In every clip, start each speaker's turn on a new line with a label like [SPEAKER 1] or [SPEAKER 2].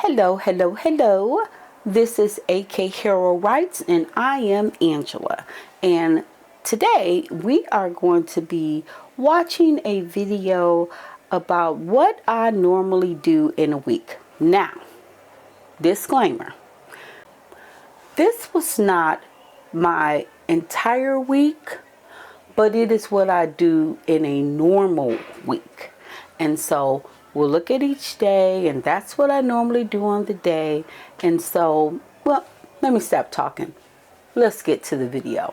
[SPEAKER 1] Hello, hello, hello. This is AKHarrell Writes, and I am Angela. And today we are going to be watching a video about what I normally do in a week. Now, disclaimer. This was not my entire week, but it is what I do in a normal week. And so we'll look at each day, and that's what I normally do on the day. And so, well, let me stop talking. Let's get to the video.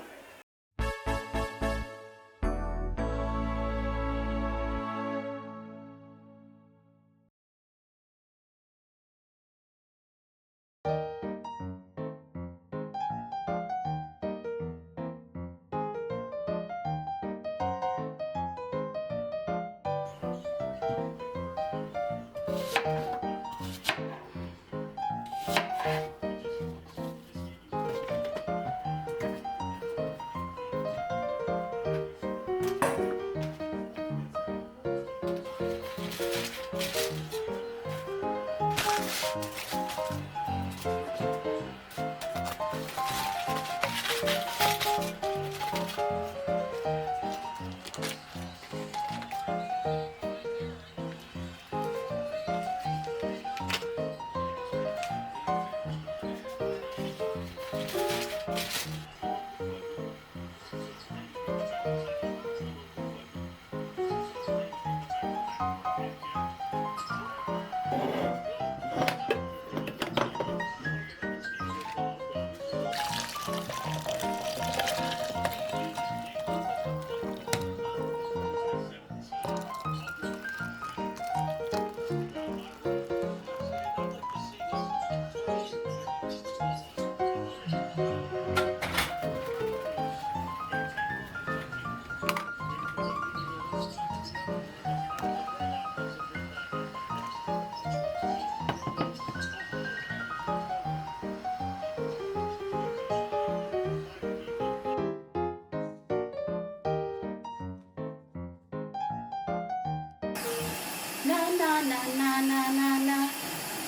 [SPEAKER 2] Na na na na na na na.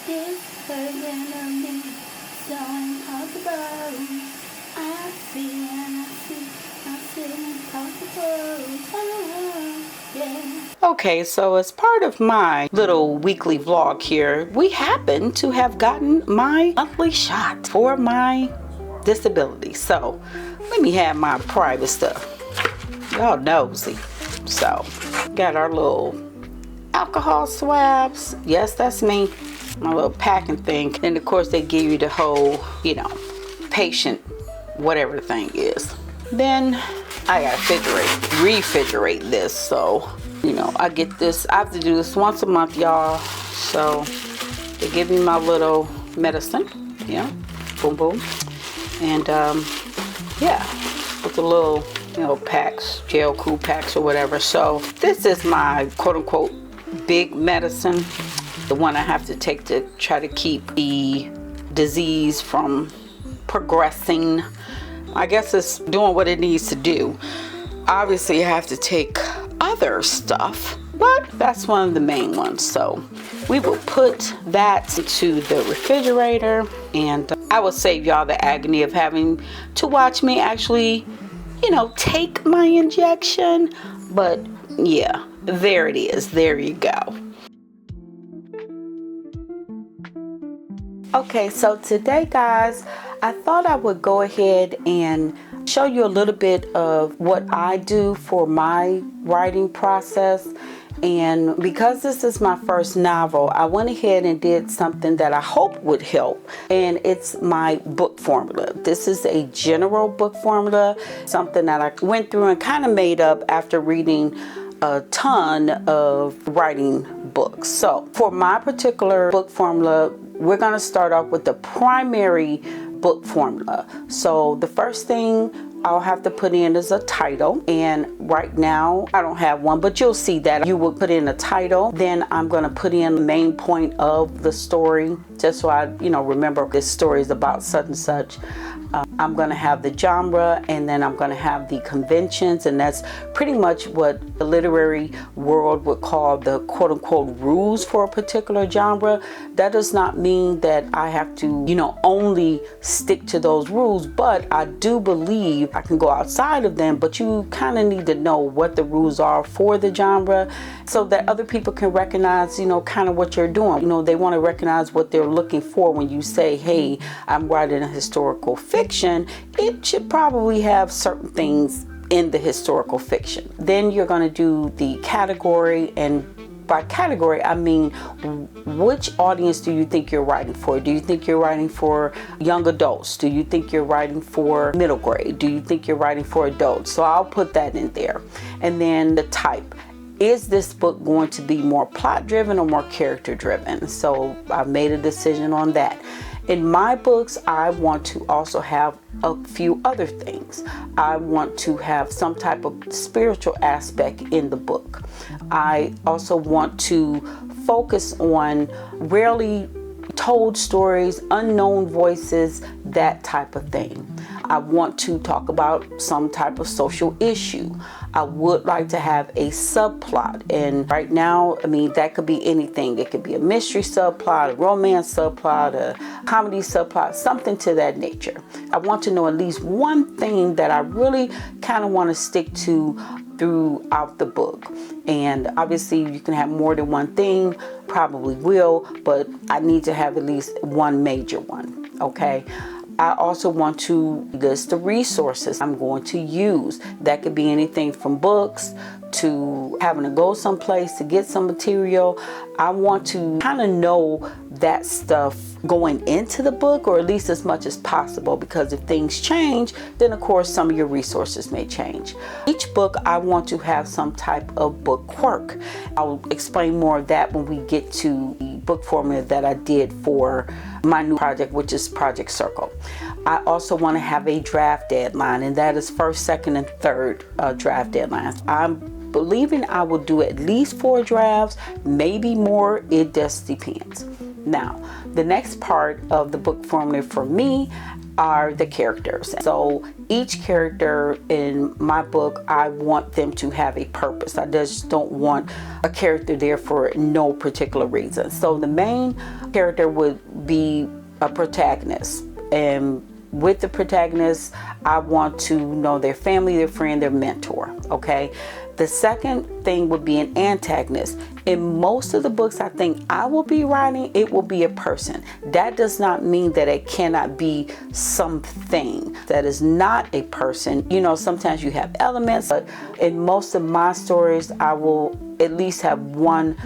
[SPEAKER 2] This version of me so impossible. I feel impossible. Oh, yeah.
[SPEAKER 1] Okay, so as part of my little weekly vlog here, we happen to have gotten my monthly shot for my disability. So let me have my private stuff. Y'all nosy. So got our little alcohol swabs. Yes, that's me. My little packing thing. And of course they give you the whole, patient, whatever the thing is. Then I gotta refrigerate this. So, I get this. I have to do this once a month, y'all. So they give me my little medicine. Yeah. Boom, boom. And with the little, packs, gel cool packs or whatever. So this is my quote unquote big medicine, the one I have to take to try to keep the disease from progressing. I guess it's doing what it needs to do. Obviously I have to take other stuff, but that's one of the main ones. So we will put that into the refrigerator, and I will save y'all the agony of having to watch me actually take my injection. But yeah, there it is. There you go. Okay, so today, guys, I thought I would go ahead and show you a little bit of what I do for my writing process. And because this is my first novel, I went ahead and did something that I hope would help, and it's my book formula. This is a general book formula, something that I went through and kind of made up after reading a ton of writing books. So for my particular book formula, we're going to start off with the primary book formula. So the first thing I'll have to put in is a title, and right now I don't have one, but you'll see that. You will put in a title, then I'm going to put in the main point of the story, just so I remember this story is about such and such. I'm going to have the genre, and then I'm going to have the conventions, and that's pretty much what the literary world would call the quote-unquote rules for a particular genre. That does not mean that I have to, only stick to those rules, but I do believe I can go outside of them, but you kind of need to know what the rules are for the genre so that other people can recognize, kind of what you're doing. They want to recognize what they're looking for when you say, hey, I'm writing a historical fiction. It should probably have certain things in the historical fiction. Then you're going to do the category, and by category I mean which audience do you think you're writing for? Do you think you're writing for young adults? Do you think you're writing for middle grade? Do you think you're writing for adults? So I'll put that in there. And then the type. Is this book going to be more plot driven or more character driven? So I've made a decision on that. In my books, I want to also have a few other things. I want to have some type of spiritual aspect in the book. I also want to focus on rarely told stories, unknown voices, that type of thing. I want to talk about some type of social issue. I would like to have a subplot, and right now, that could be anything. It could be a mystery subplot, a romance subplot, a comedy subplot, something to that nature. I want to know at least one thing that I really kind of want to stick to throughout the book. And obviously you can have more than one thing, probably will, but I need to have at least one major one, okay? I also want to list the resources I'm going to use. That could be anything from books to having to go someplace to get some material. I want to kind of know that stuff going into the book, or at least as much as possible, because if things change, then of course some of your resources may change. Each book I want to have some type of book quirk. I'll explain more of that when we get to the book formula that I did for my new project, which is Project Circle. I also want to have a draft deadline, and that is first, second, and third draft deadlines. I'm believing I will do at least 4 drafts, maybe more. It just depends. Now, the next part of the book formula for me are the characters. So each character in my book, I want them to have a purpose. I just don't want a character there for no particular reason. So the main character would be a protagonist, and with the protagonist, I want to know their family, their friend, their mentor, okay? The second thing would be an antagonist. In most of the books I think I will be writing, it will be a person. That does not mean that it cannot be something that is not a person. Sometimes you have elements, but in most of my stories, I will at least have one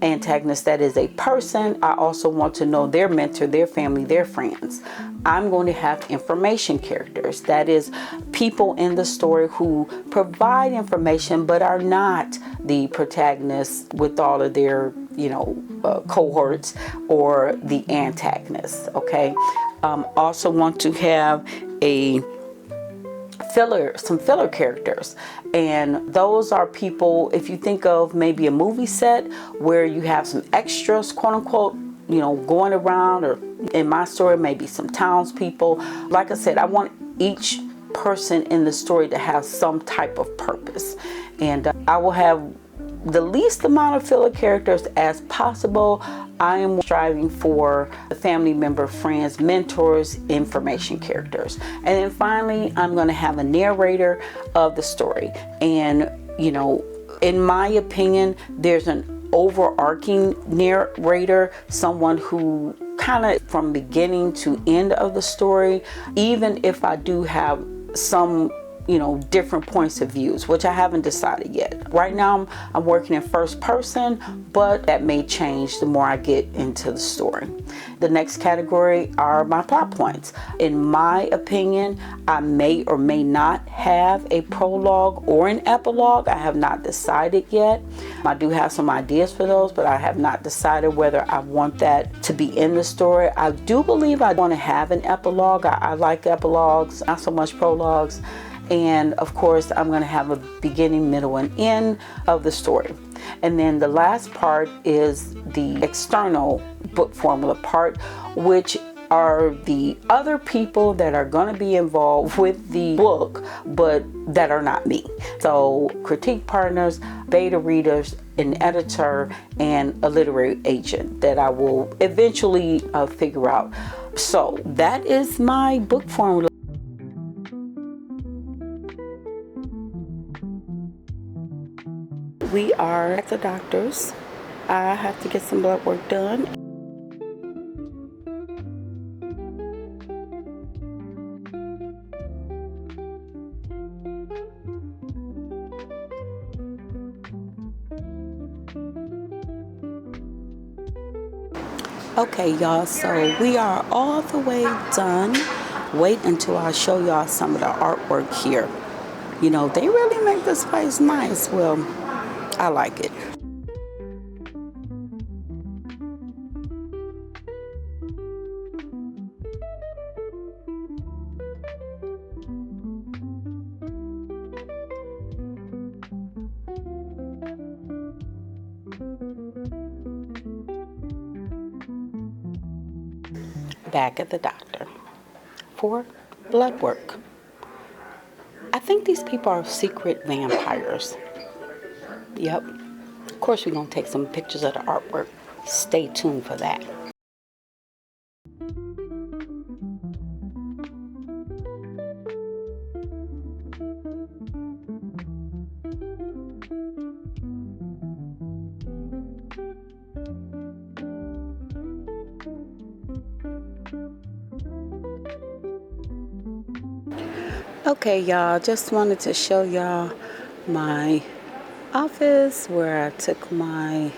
[SPEAKER 1] antagonist that is a person. I also want to know their mentor, their family, their friends. I'm going to have information characters. That is people in the story who provide information but are not the protagonists with all of their, cohorts, or the antagonists, okay? Also want to have some filler characters, and those are people, if you think of maybe a movie set where you have some extras, quote unquote, going around, or in my story maybe some townspeople. Like I said, I want each person in the story to have some type of purpose, and I will have the least amount of filler characters as possible. I am striving for the family member, friends, mentors, information characters. And then finally, I'm going to have a narrator of the story. And, in my opinion, there's an overarching narrator, someone who kind of from beginning to end of the story, even if I do have some different points of views, which I haven't decided yet. Right now I'm working in first person, but that may change the more I get into the story. The next category are my plot points. In my opinion, I may or may not have a prologue or an epilogue. I have not decided yet. I do have some ideas for those, but I have not decided whether I want that to be in the story. I do believe I want to have an epilogue. I like epilogues, not so much prologues. And of course, I'm going to have a beginning, middle, and end of the story. And then the last part is the external book formula part, which are the other people that are going to be involved with the book, but that are not me. So critique partners, beta readers, an editor, and a literary agent that I will eventually figure out. So that is my book formula. We are at the doctor's. I have to get some blood work done. Okay, y'all, so we are all the way done. Wait until I show y'all some of the artwork here. You know, they really make this place nice. Well, I like it. Back at the doctor for blood work. I think these people are secret vampires. Yep. Of course, we're going to take some pictures of the artwork. Stay tuned for that. Okay, y'all, just wanted to show y'all my office where I took my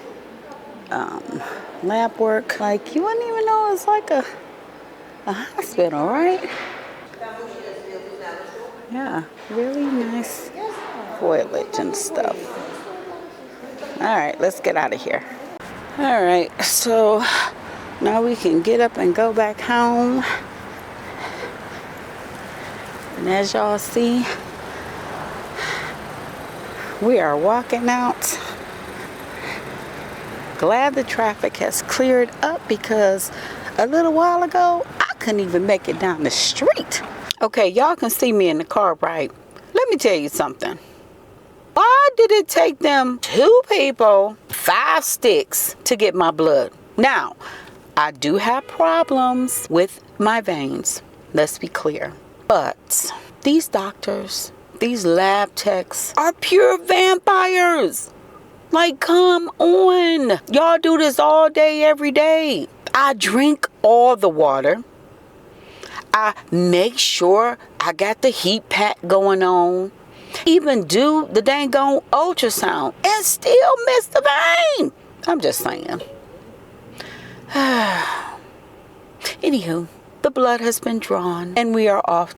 [SPEAKER 1] lab work. Like, you wouldn't even know it's like a hospital, right? Yeah, really nice foliage and stuff. All right, let's get out of here. All right, so now we can get up and go back home. And as y'all see, we are walking out. Glad the traffic has cleared up because a little while ago, I couldn't even make it down the street. Okay, y'all can see me in the car, right? Let me tell you something. Why did it take them 2 people, 5 sticks to get my blood? Now, I do have problems with my veins. Let's be clear. But these doctors, these lab techs are pure vampires. Like, come on. Y'all do this all day, every day. I drink all the water. I make sure I got the heat pack going on. Even do the dang on ultrasound and still miss the vein. I'm just saying. Anywho, the blood has been drawn and we are off.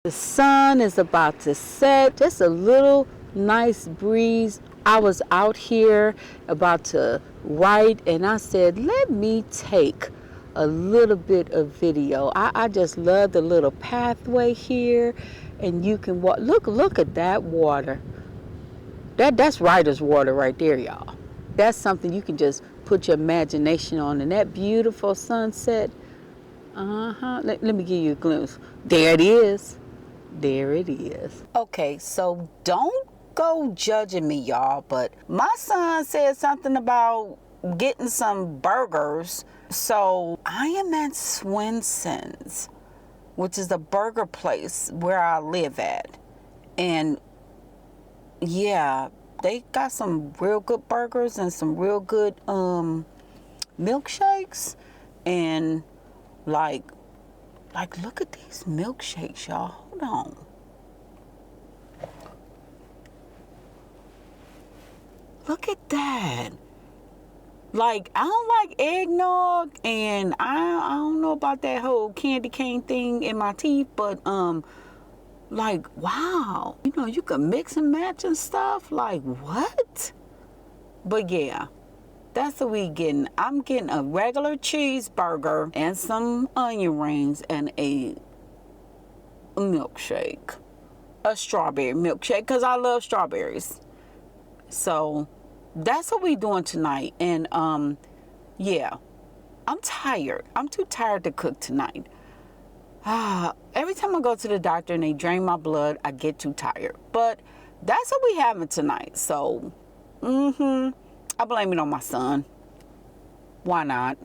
[SPEAKER 1] The sun is about to set, just a little nice breeze. I was out here about to write and I said, let me take a little bit of video. I just love the little pathway here and you can walk. Look at that water. That's writer's water right there, y'all. That's something you can just put your imagination on. And that beautiful sunset, let me give you a glimpse. There it is. There it is. Okay, so don't go judging me, y'all, but my son said something about getting some burgers. So I am at Swenson's, which is a burger place where I live at. And yeah, they got some real good burgers and some real good milkshakes. And like look at these milkshakes, y'all. Hold on. Look at that. Like, I don't like eggnog, and I don't know about that whole candy cane thing in my teeth, but like, wow. You know, you can mix and match and stuff. Like, what? But yeah, that's what we getting. I'm getting a regular cheeseburger and some onion rings and a milkshake. A strawberry milkshake, because I love strawberries. So that's what we doing tonight. And yeah, I'm tired. I'm too tired to cook tonight. Every time I go to the doctor and they drain my blood, I get too tired. But that's what we having tonight. So I blame it on my son. Why not?